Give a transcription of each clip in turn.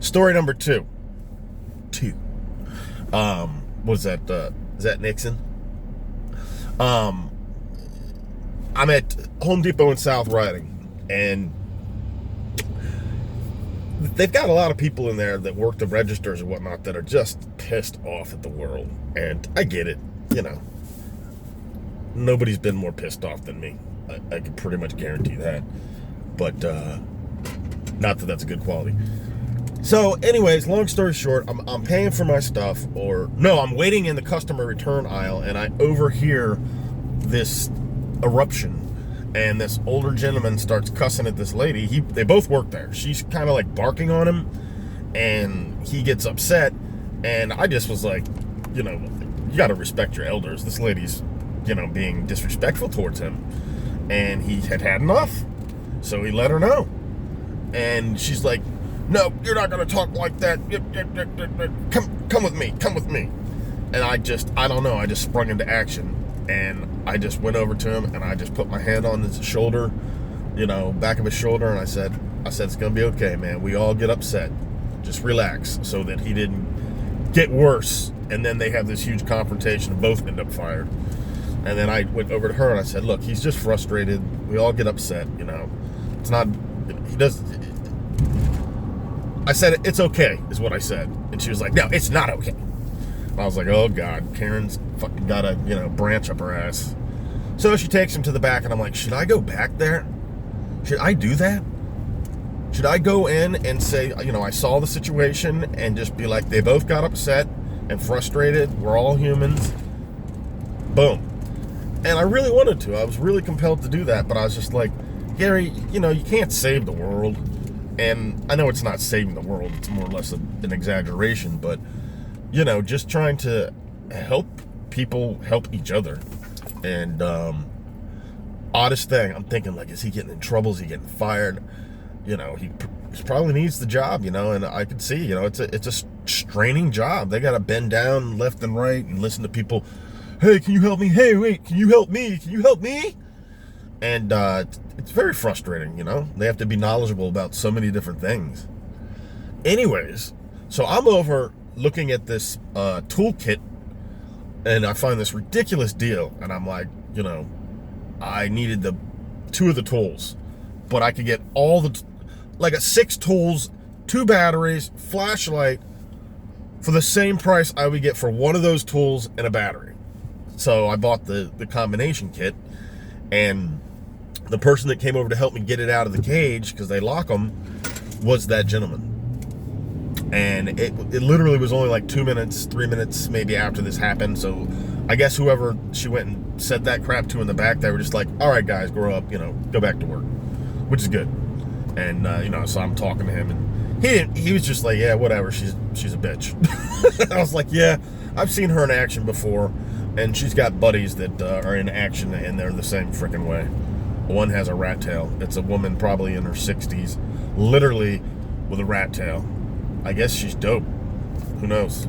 Story number two. Was that, is that Nixon? I'm at Home Depot in South Riding, and they've got a lot of people in there that work the registers and whatnot that are just pissed off at the world. And I get it, Nobody's been more pissed off than me. I can pretty much guarantee that. But, not that that's a good quality. So, anyways, long story short, I'm paying for my stuff, I'm waiting in the customer return aisle, and I overhear this eruption. And this older gentleman starts cussing at this lady. They both work there. She's kind of like barking on him, and he gets upset. And I just was like, you got to respect your elders. This lady's, being disrespectful towards him. And he had enough. So he let her know. And she's like, no, you're not going to talk like that. Come with me. Come with me. And I don't know. I just sprung into action. And I just went over to him, and I just put my hand on his shoulder, back of his shoulder, and I said, it's going to be okay, man. We all get upset. Just relax, so that he didn't get worse. And then they have this huge confrontation, and both end up fired. And then I went over to her, and I said, look, he's just frustrated. We all get upset, It's not, I said, it's okay, is what I said. And she was like, no, it's not okay. I was like, oh, God, Karen's fucking got a, branch up her ass. So she takes him to the back, and I'm like, should I go back there? Should I do that? Should I go in and say, I saw the situation and just be like, they both got upset and frustrated. We're all humans. Boom. And I really wanted to. I was really compelled to do that, but I was just like, Gary, you can't save the world. And I know it's not saving the world. It's more or less an exaggeration, but just trying to help people help each other. And oddest thing, I'm thinking, like, is he getting in trouble? Is he getting fired? He probably needs the job, and I could see, it's a straining job. They got to bend down left and right and listen to people. Hey, can you help me? Hey, wait, can you help me? Can you help me? And it's very frustrating, They have to be knowledgeable about so many different things. Anyways, so I'm over looking at this toolkit, and I find this ridiculous deal, and I'm like, I needed two of the tools, but I could get all like 6 tools, 2 batteries, flashlight, for the same price I would get for one of those tools and a battery. So I bought the combination kit, and the person that came over to help me get it out of the cage, because they lock them, was that gentleman. And it literally was only like 2 minutes, 3 minutes maybe after this happened. So I guess whoever she went and said that crap to in the back, they were just like, all right, guys, grow up, go back to work, which is good. And, so I'm talking to him, and he was just like, yeah, whatever, she's a bitch. I was like, yeah, I've seen her in action before, and she's got buddies that are in action, and they're the same freaking way. One has a rat tail. It's a woman probably in her 60s, literally with a rat tail. I guess she's dope. Who knows?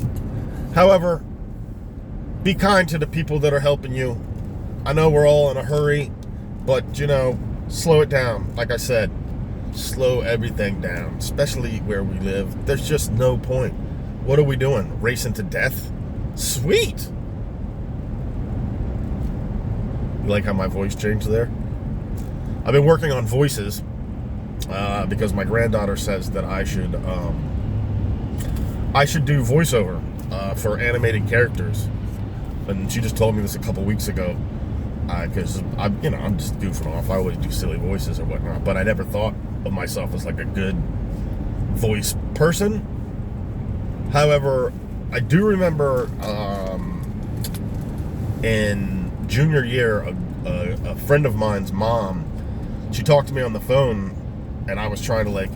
However, be kind to the people that are helping you. I know we're all in a hurry, but, slow it down. Like I said, slow everything down, especially where we live. There's just no point. What are we doing? Racing to death? Sweet! You like how my voice changed there? I've been working on voices because my granddaughter says that I should do voiceover for animated characters, and she just told me this a couple weeks ago because I'm just goofing off. I always do silly voices or whatnot, but I never thought of myself as like a good voice person. However, I do remember in junior year, a friend of mine's mom, she talked to me on the phone, and I was trying to,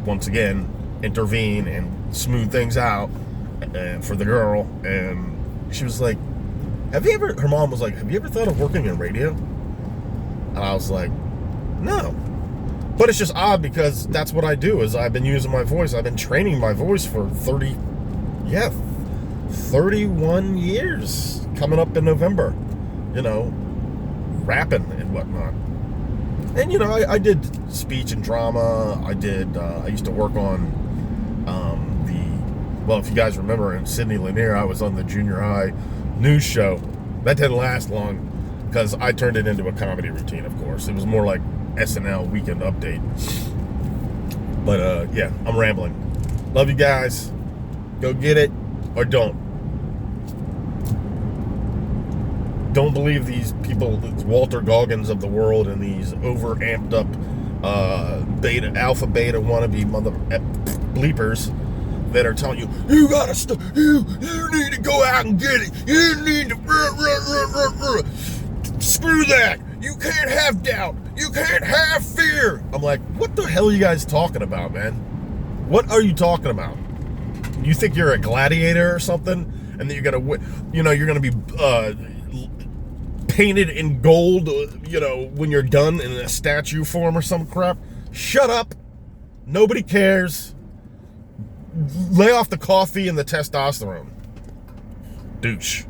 once again, intervene and smooth things out for the girl, and she was like, her mom was like, have you ever thought of working in radio? And I was like, no. But it's just odd because that's what I do, is I've been using my voice. I've been training my voice for 31 years coming up in November, rapping and whatnot. And, I did speech and drama. I used to work on Well, if you guys remember, in Sidney Lanier, I was on the junior high news show. That didn't last long because I turned it into a comedy routine, of course. It was more like SNL Weekend Update. But yeah, I'm rambling. Love you guys. Go get it or don't. Don't believe these people, these Walter Goggins of the world, and these over-amped up alpha beta wannabe mother bleepers that are telling you, you gotta you need to go out and get it. You need to screw that. You can't have doubt. You can't have fear. I'm like, what the hell are you guys talking about, man? What are you talking about? You think you're a gladiator or something, and then you're gonna, you're gonna be painted in gold, when you're done in a statue form or some crap? Shut up. Nobody cares. Lay off the coffee and the testosterone. Douche.